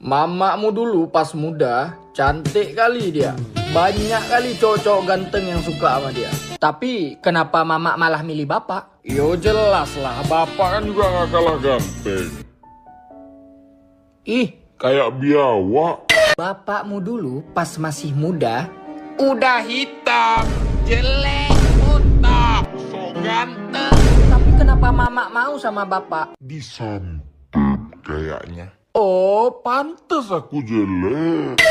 Mamakmu dulu pas muda, cantik kali dia. Banyak kali cowok-cowok ganteng yang suka sama dia. Tapi kenapa mamak malah milih bapak? Yo jelas lah, bapak kan juga gak kalah ganteng. Ih, kayak biawak. Bapakmu dulu pas masih muda, udah hitam, jelek, botak, so ganteng. Tapi kenapa mamak mau sama bapak? Disambut kayaknya. Oh, pantes aku jelek.